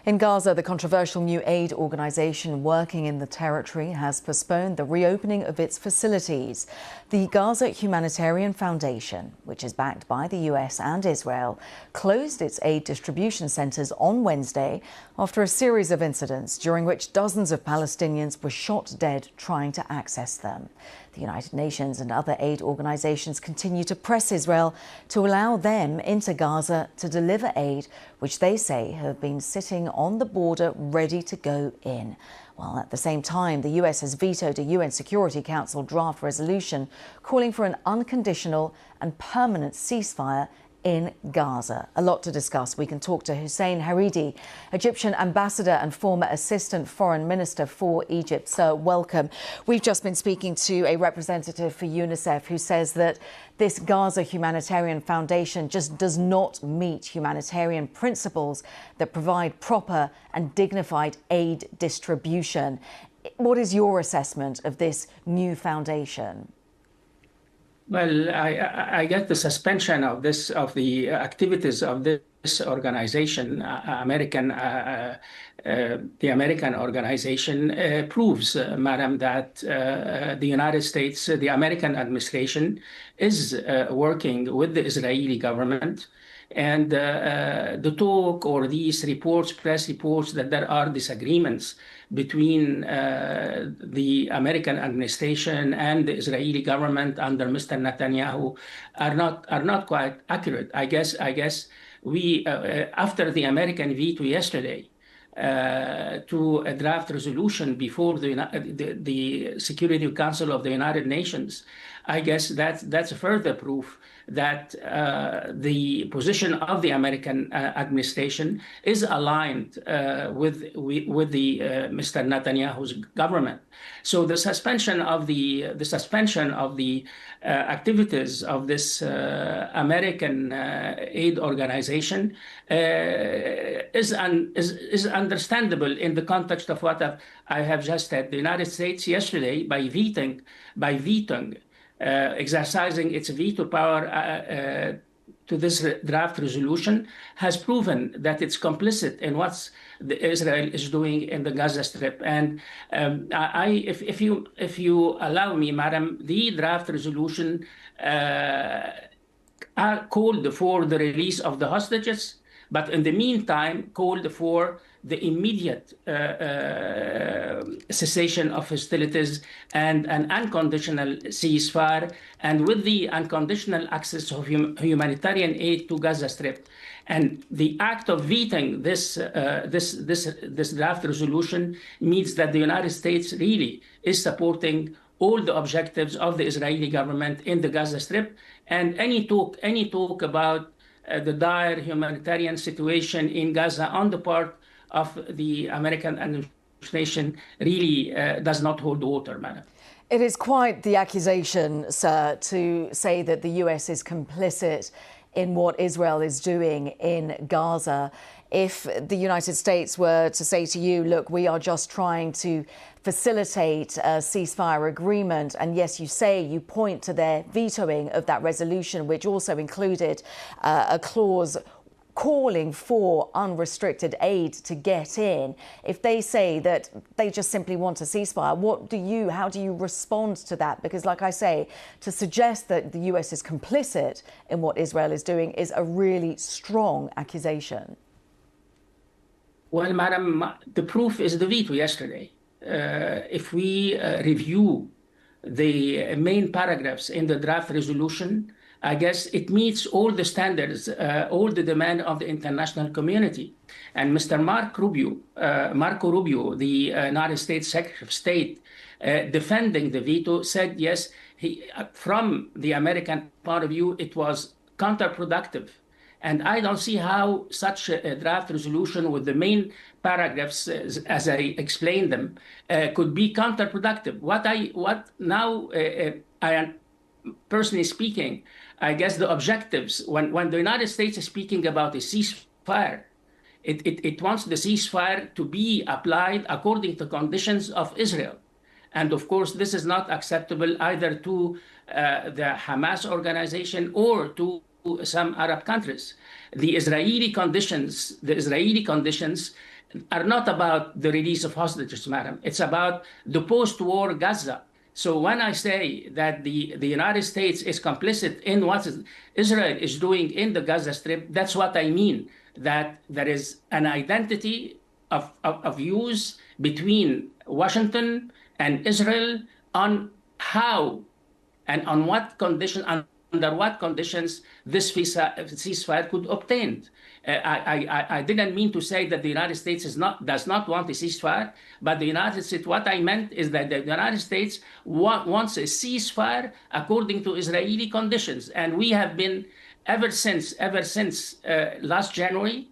In Gaza, the controversial new aid organisation working in the territory has postponed the reopening of its facilities. The Gaza Humanitarian Foundation, which is backed by the US and Israel, closed its aid distribution centres on Wednesday after a series of incidents during which dozens of Palestinians were shot dead trying to access them. The United Nations and other aid organisations continue to press Israel to allow them into Gaza to deliver aid, which they say have been sitting on the border ready to go in. While at the same time, the US has vetoed a UN Security Council draft resolution calling for an unconditional and permanent ceasefire in Gaza. A lot to discuss. We can talk to Hussein Haridi, Egyptian ambassador and former assistant foreign minister for Egypt. Sir, welcome. We've just been speaking to a representative for UNICEF who says that this Gaza Humanitarian Foundation just does not meet humanitarian principles that provide proper and dignified aid distribution. What is your assessment of this new foundation? Well, I get the suspension of the activities of this organization, the American organization, proves, madam, that the United States, the American administration, is working with the Israeli government. And the talk or these reports, press reports, that there are disagreements between the American administration and the Israeli government under Mr. Netanyahu are not quite accurate. I guess we after the American veto yesterday to a draft resolution before the Security Council of the United Nations, I guess that's further proof that the position of the American administration is aligned with the Mr. Netanyahu's government. So the suspension of the activities of this American aid organization is understandable in the context of what I have just said. The United States yesterday, by vetoing, exercising its veto power to this draft resolution, has proven that it's complicit in what Israel is doing in the Gaza Strip. And if you allow me, madam, the draft resolution called for the release of the hostages, but in the meantime called for the immediate cessation of hostilities and an unconditional ceasefire, and with the unconditional access of humanitarian aid to Gaza Strip. And the act of vetoing this draft resolution means that the United States really is supporting all the objectives of the Israeli government in the Gaza Strip. And any talk about the dire humanitarian situation in Gaza on the part of the American administration really does not hold water, madam. It is quite the accusation, sir, to say that the US is complicit in what Israel is doing in Gaza. If the United States were to say to you, look, we are just trying to facilitate a ceasefire agreement, and yes, you point to their vetoing of that resolution, which also included a clause calling for unrestricted aid to get in. If they say that they just simply want a ceasefire, how do you respond to that? Because, like I say, to suggest that the US is complicit in what Israel is doing is a really strong accusation. Well, madam, the proof is the veto yesterday. If we review the main paragraphs in the draft resolution, I guess it meets all the standards, all the demand of the international community. And Mr. Marco Rubio, the United States Secretary of State, defending the veto, said yes, from the American point of view, it was counterproductive. And I don't see how such a draft resolution with the main paragraphs, as I explained them, could be counterproductive. I am personally speaking, I guess the objectives, when the United States is speaking about a ceasefire, it wants the ceasefire to be applied according to conditions of Israel. And of course, this is not acceptable either to the Hamas organization or to some Arab countries. The Israeli conditions are not about the release of hostages, madam. It's about the post-war Gaza. So when I say that the United States is complicit in what Israel is doing in the Gaza Strip, that's what I mean, that there is an identity of views between Washington and Israel on how and on what condition, under what conditions this ceasefire could obtain. I didn't mean to say that the United States does not want a ceasefire, but the United States, what I meant is that the United States wants a ceasefire according to Israeli conditions. And we have been, ever since last January,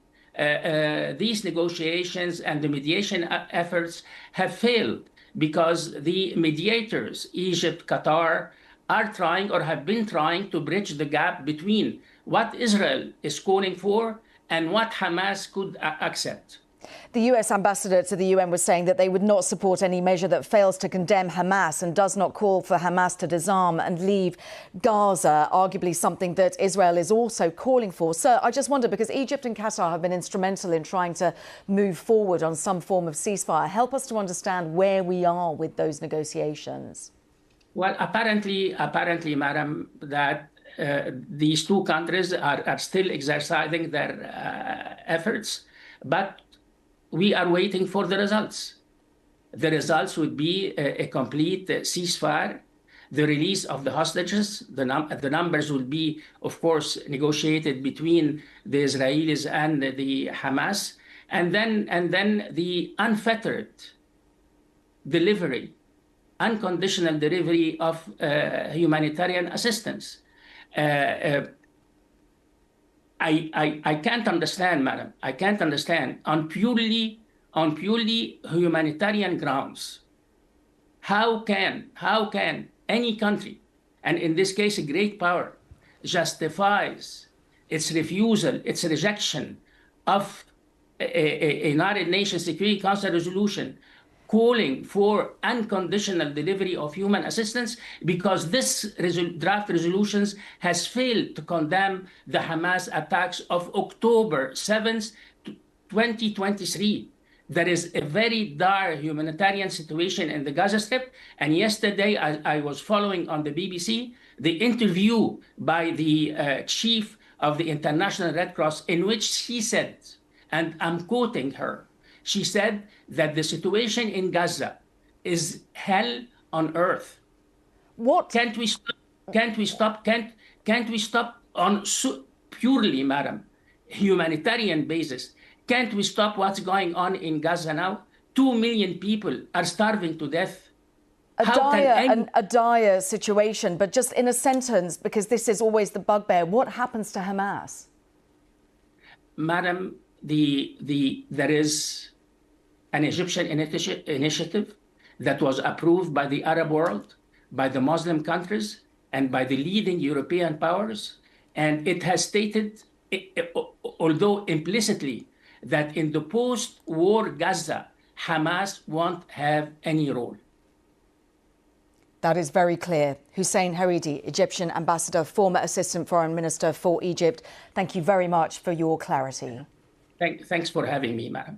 these negotiations and the mediation efforts have failed because the mediators, Egypt, Qatar, are trying or have been trying to bridge the gap between what Israel is calling for and what Hamas could accept. The US ambassador to the UN was saying that they would not support any measure that fails to condemn Hamas and does not call for Hamas to disarm and leave Gaza, arguably something that Israel is also calling for. Sir, I just wonder, because Egypt and Qatar have been instrumental in trying to move forward on some form of ceasefire, help us to understand where we are with those negotiations. Well, apparently, madam, that these two countries are still exercising their efforts, but we are waiting for the results. The results would be a complete ceasefire, the release of the hostages. The numbers will be, of course, negotiated between the Israelis and the Hamas, and then the unfettered delivery, unconditional delivery of humanitarian assistance. I can't understand, madam. I can't understand on purely humanitarian grounds. How can any country, and in this case a great power, justifies its refusal, its rejection of a United Nations Security Council resolution calling for unconditional delivery of human assistance, because this draft resolutions has failed to condemn the Hamas attacks of October 7th, 2023. There is a very dire humanitarian situation in the Gaza Strip. And yesterday, I was following on the BBC the interview by the chief of the International Red Cross, in which she said, and I'm quoting her, she said that the situation in Gaza is hell on earth. What? Can't we stop on purely, madam, humanitarian basis? Can't we stop what's going on in Gaza now? 2 million people are starving to death. A dire situation, but just in a sentence, because this is always the bugbear, what happens to Hamas? Madam, there is an Egyptian initiative that was approved by the Arab world, by the Muslim countries, and by the leading European powers. And it has stated, although implicitly, that in the post-war Gaza, Hamas won't have any role. That is very clear. Hussein Haridi, Egyptian ambassador, former assistant foreign minister for Egypt. Thank you very much for your clarity. Thanks for having me, madam.